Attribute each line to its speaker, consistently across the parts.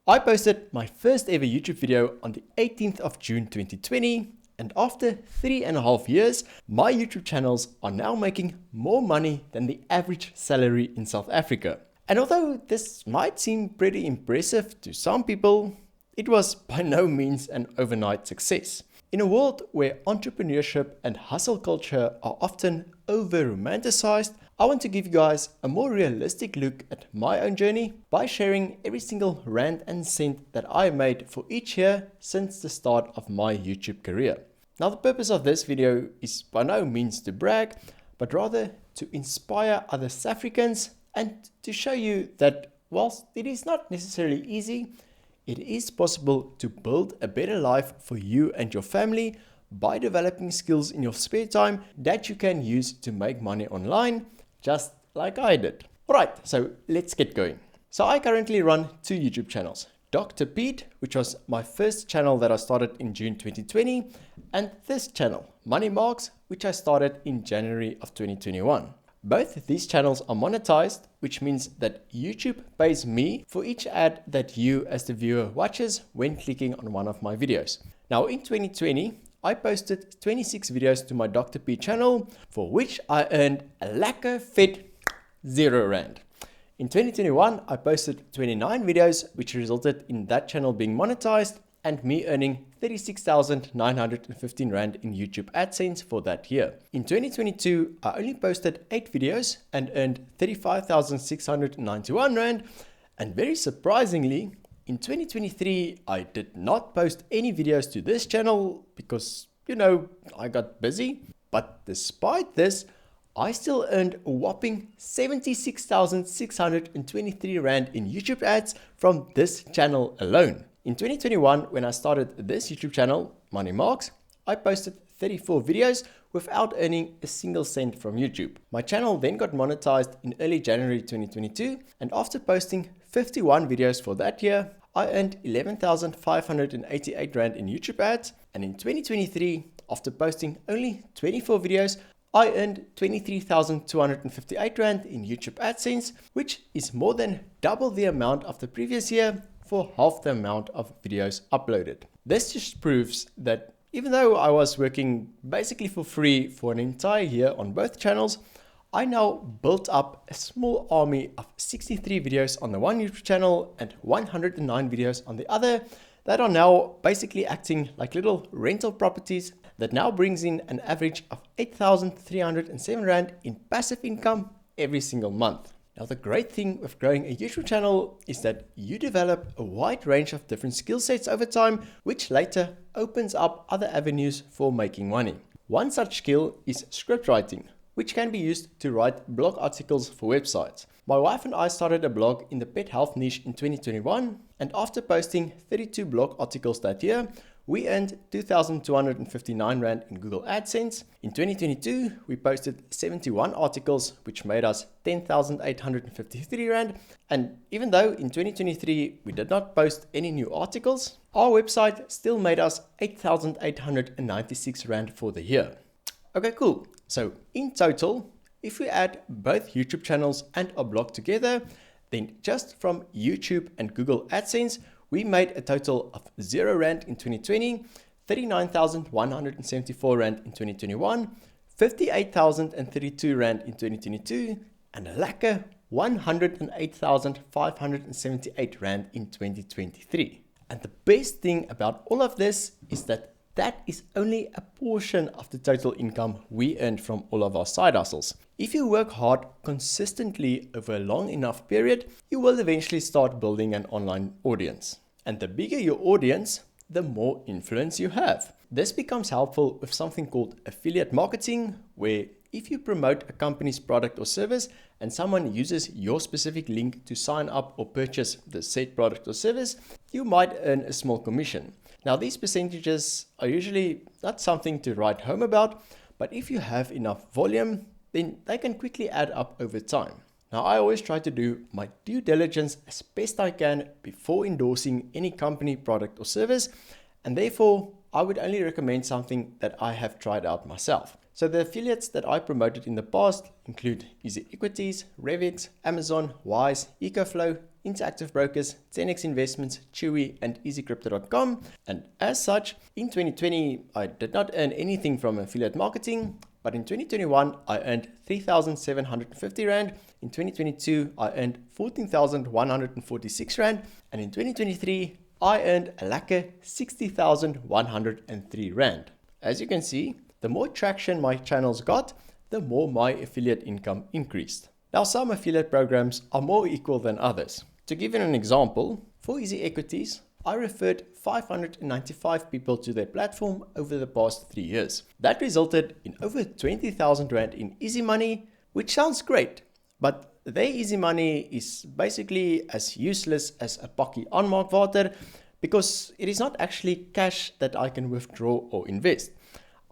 Speaker 1: I posted my first ever YouTube video on the 18th of June 2020, and after 3.5 years, my YouTube channels are now making more money than the average salary in South Africa. And although this might seem pretty impressive to some people, it was by no means an overnight success. In a world where entrepreneurship and hustle culture are often over-romanticized, I want to give you guys a more realistic look at my own journey by sharing every single rand and cent that I made for each year since the start of my YouTube career. Now, the purpose of this video is by no means to brag, but rather to inspire other South Africans and to show you that whilst it is not necessarily easy, it is possible to build a better life for you and your family by developing skills in your spare time that you can use to make money online, just like I did. Alright, so let's get going. So I currently run 2 YouTube channels. Dr. Pete, which was my first channel that I started in June 2020, and this channel, Money Marx, which I started in January of 2021. Both these channels are monetized, which means that YouTube pays me for each ad that you as the viewer watches when clicking on one of my videos. Now in 2020, I posted 26 videos to my Dr. P channel, for which I earned a lekker vet 0 rand. In 2021, I posted 29 videos, which resulted in that channel being monetized and me earning 36,915 rand in YouTube AdSense for that year. In 2022, I only posted 8 videos and earned 35,691 rand. And very surprisingly, in 2023, I did not post any videos to this channel because, I got busy. But despite this, I still earned a whopping 76,623 rand in YouTube ads from this channel alone. In 2021, when I started this YouTube channel, Money Marx, I posted 34 videos without earning a single cent from YouTube. My channel then got monetized in early January 2022, and after posting 51 videos for that year, I earned 11,588 rand in YouTube ads, and in 2023, after posting only 24 videos, I earned 23,258 rand in YouTube AdSense, which is more than double the amount of the previous year for half the amount of videos uploaded. This just proves that even though I was working basically for free for an entire year on both channels, I now built up a small army of 63 videos on the one YouTube channel and 109 videos on the other that are now basically acting like little rental properties that now brings in an average of 8,307 rand in passive income every single month. Now, the great thing with growing a YouTube channel is that you develop a wide range of different skill sets over time, which later opens up other avenues for making money. One such skill is script writing, which can be used to write blog articles for websites. My wife and I started a blog in the pet health niche in 2021, and after posting 32 blog articles that year, we earned 2,259 rand in Google AdSense. In 2022, we posted 71 articles, which made us 10,853 rand. And even though in 2023 we did not post any new articles, our website still made us 8,896 rand for the year. Okay, cool. So in total, if we add both YouTube channels and our blog together, then just from YouTube and Google AdSense, we made a total of 0 rand in 2020, 39,174 rand in 2021, 58,032 rand in 2022, and a lekker 108,578 rand in 2023. And the best thing about all of this is that is only a portion of the total income we earned from all of our side hustles. If you work hard consistently over a long enough period, you will eventually start building an online audience. And the bigger your audience, the more influence you have. This becomes helpful with something called affiliate marketing, where if you promote a company's product or service and someone uses your specific link to sign up or purchase the said product or service, you might earn a small commission. Now, these percentages are usually not something to write home about, but if you have enough volume, then they can quickly add up over time. Now, I always try to do my due diligence as best I can before endorsing any company, product or service, and therefore I would only recommend something that I have tried out myself. So the affiliates that I promoted in the past include Easy Equities, Revit, Amazon, Wise, EcoFlow, Interactive Brokers, 10x Investments, Chewy, and EasyCrypto.com. And as such, in 2020, I did not earn anything from affiliate marketing, but in 2021, I earned 3,750 Rand. In 2022, I earned 14,146 Rand. And in 2023, I earned a Lekker 60,103 Rand. As you can see, the more traction my channels got, the more my affiliate income increased. Now, some affiliate programs are more equal than others. To give you an example, for Easy Equities, I referred 595 people to their platform over the past 3 years. That resulted in over 20,000 Rand in easy money, which sounds great, but their easy money is basically as useless as a pakkie aanmaakwater because it is not actually cash that I can withdraw or invest.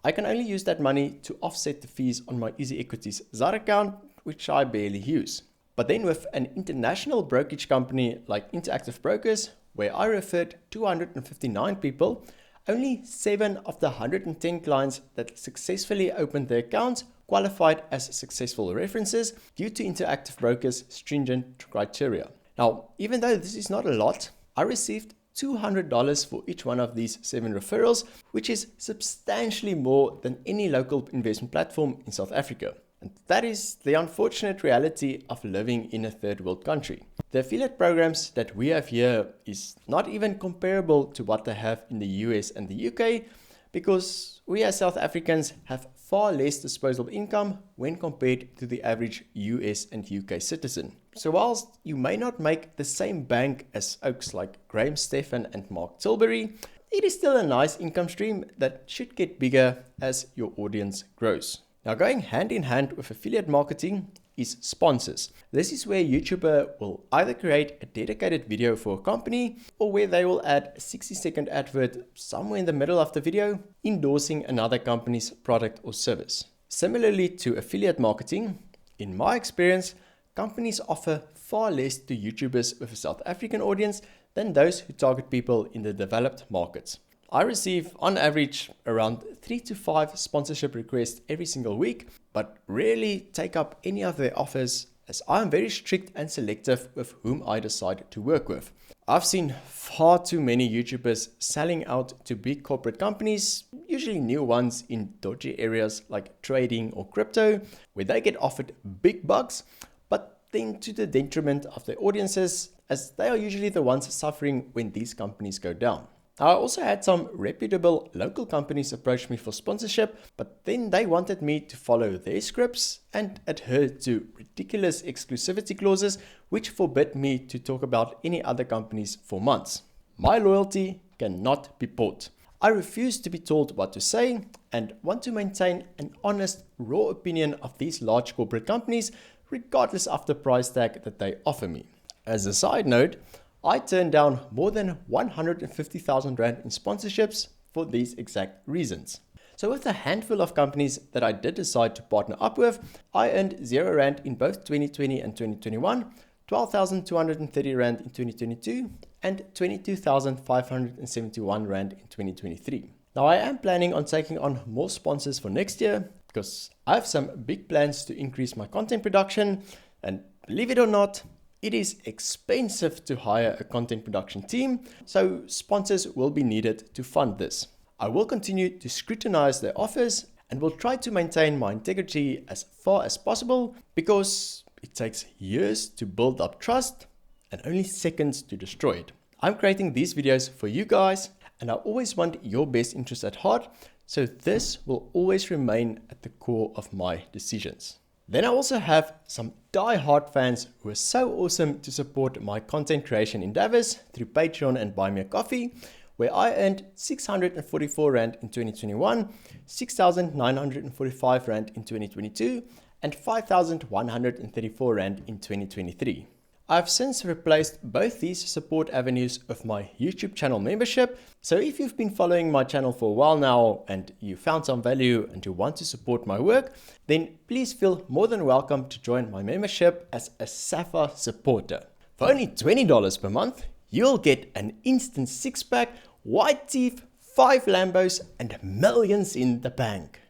Speaker 1: I can only use that money to offset the fees on my Easy Equities ZAR account, which I barely use. But then with an international brokerage company like Interactive Brokers, where I referred 259 people, only 7 of the 110 clients that successfully opened their accounts qualified as successful references due to Interactive Brokers' stringent criteria. Now, even though this is not a lot, I received $200 for each one of these 7 referrals, which is substantially more than any local investment platform in South Africa. And that is the unfortunate reality of living in a third world country. The affiliate programs that we have here is not even comparable to what they have in the US and the UK, because we as South Africans have far less disposable income when compared to the average US and UK citizen. So whilst you may not make the same bank as oaks like Graham Stephan and Mark Tilbury, it is still a nice income stream that should get bigger as your audience grows. Now, going hand in hand with affiliate marketing is sponsors. This is where a YouTuber will either create a dedicated video for a company or where they will add a 60-second advert somewhere in the middle of the video endorsing another company's product or service. Similarly to affiliate marketing, in my experience, companies offer far less to YouTubers with a South African audience than those who target people in the developed markets. I receive on average around 3 to 5 sponsorship requests every single week, but rarely take up any of their offers as I am very strict and selective with whom I decide to work with. I've seen far too many YouTubers selling out to big corporate companies, usually new ones in dodgy areas like trading or crypto, where they get offered big bucks, but then to the detriment of their audiences, as they are usually the ones suffering when these companies go down. I also had some reputable local companies approach me for sponsorship, but then they wanted me to follow their scripts and adhere to ridiculous exclusivity clauses, which forbid me to talk about any other companies for months. My loyalty cannot be bought. I refuse to be told what to say and want to maintain an honest, raw opinion of these large corporate companies, regardless of the price tag that they offer me. As a side note, I turned down more than 150,000 Rand in sponsorships for these exact reasons. So with a handful of companies that I did decide to partner up with, I earned 0 Rand in both 2020 and 2021, 12,230 Rand in 2022, and 22,571 Rand in 2023. Now I am planning on taking on more sponsors for next year because I have some big plans to increase my content production, and believe it or not, it is expensive to hire a content production team, so sponsors will be needed to fund this. I will continue to scrutinize their offers and will try to maintain my integrity as far as possible because it takes years to build up trust and only seconds to destroy it. I'm creating these videos for you guys and I always want your best interest at heart, so this will always remain at the core of my decisions. Then I also have some die-hard fans who are so awesome to support my content creation endeavors through Patreon and Buy Me a Coffee, where I earned 644 Rand in 2021, 6,945 Rand in 2022, and 5,134 Rand in 2023. I've since replaced both these support avenues with my YouTube channel membership, so if you've been following my channel for a while now and you found some value and you want to support my work, then please feel more than welcome to join my membership as a Sapphire supporter. For only $20 per month, you'll get an instant 6-pack, white teeth, 5 Lambos, and millions in the bank.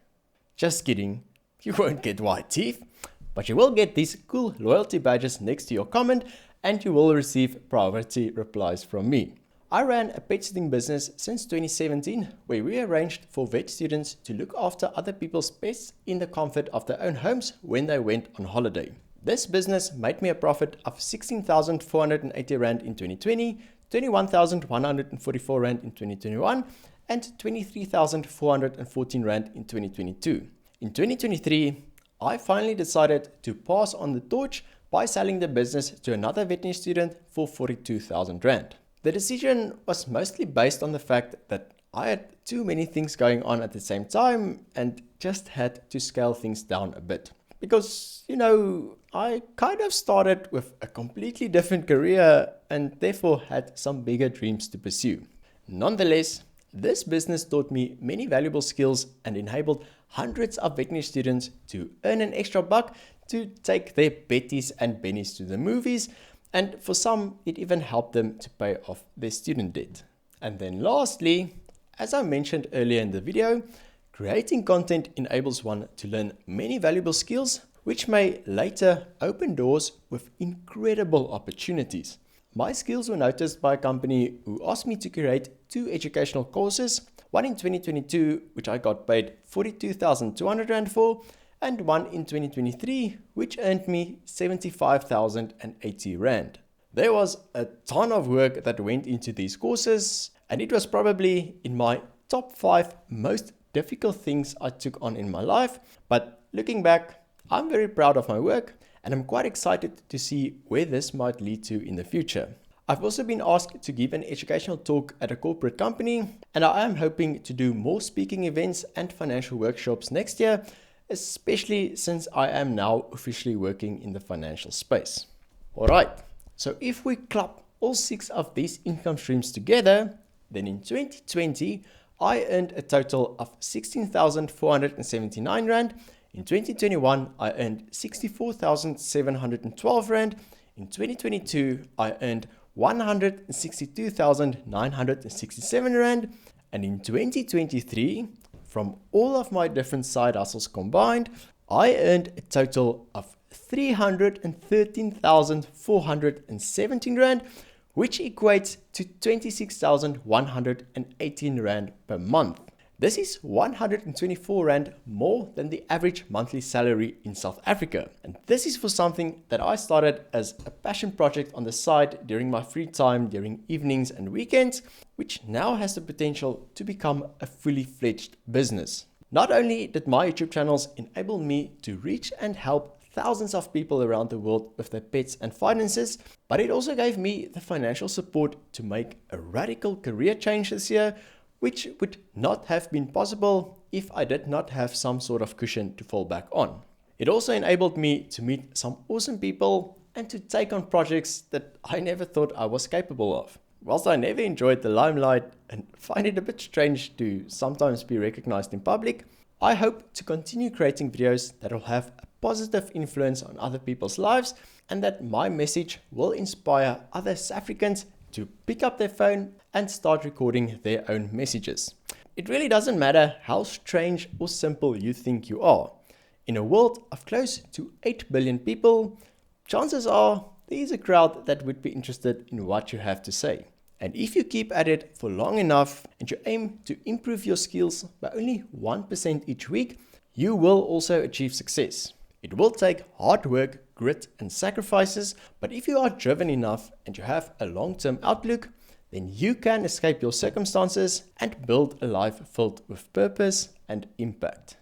Speaker 1: Just kidding, you won't get white teeth. But you will get these cool loyalty badges next to your comment and you will receive priority replies from me. I ran a pet sitting business since 2017 where we arranged for vet students to look after other people's pets in the comfort of their own homes when they went on holiday. This business made me a profit of 16,480 Rand in 2020, 21,144 Rand in 2021, and 23,414 Rand in 2022. In 2023, I finally decided to pass on the torch by selling the business to another veterinary student for 42,000 Rand. The decision was mostly based on the fact that I had too many things going on at the same time and just had to scale things down a bit. Because, I kind of started with a completely different career and therefore had some bigger dreams to pursue. Nonetheless, this business taught me many valuable skills and enabled hundreds of veterinary students to earn an extra buck to take their Betties and Bennies to the movies, and for some, it even helped them to pay off their student debt. And then lastly, as I mentioned earlier in the video, creating content enables one to learn many valuable skills, which may later open doors with incredible opportunities. My skills were noticed by a company who asked me to create 2 educational courses, one in 2022, which I got paid 42,200 Rand for, and one in 2023, which earned me 75,080 Rand. There was a ton of work that went into these courses, and it was probably in my top 5 most difficult things I took on in my life. But looking back, I'm very proud of my work, and I'm quite excited to see where this might lead to in the future. I've also been asked to give an educational talk at a corporate company, and I am hoping to do more speaking events and financial workshops next year, especially since I am now officially working in the financial space. Alright, so if we club all 6 of these income streams together, then in 2020, I earned a total of 16,479 Rand. In 2021, I earned 64,712 Rand. In 2022, I earned 162,967 Rand. And in 2023, from all of my different side hustles combined, I earned a total of 313,417 Rand, which equates to 26,118 Rand per month. This is 124 Rand more than the average monthly salary in South Africa. And this is for something that I started as a passion project on the side during my free time, during evenings and weekends, which now has the potential to become a fully fledged business. Not only did my YouTube channels enable me to reach and help thousands of people around the world with their pets and finances, but it also gave me the financial support to make a radical career change this year, which would not have been possible if I did not have some sort of cushion to fall back on. It also enabled me to meet some awesome people and to take on projects that I never thought I was capable of. Whilst I never enjoyed the limelight and find it a bit strange to sometimes be recognized in public, I hope to continue creating videos that will have a positive influence on other people's lives and that my message will inspire other South Africans to pick up their phone and start recording their own messages. It really doesn't matter how strange or simple you think you are. In a world of close to 8 billion people, chances are there is a crowd that would be interested in what you have to say. And if you keep at it for long enough and you aim to improve your skills by only 1% each week, you will also achieve success. It will take hard work, grit and sacrifices, but if you are driven enough and you have a long-term outlook, then you can escape your circumstances and build a life filled with purpose and impact.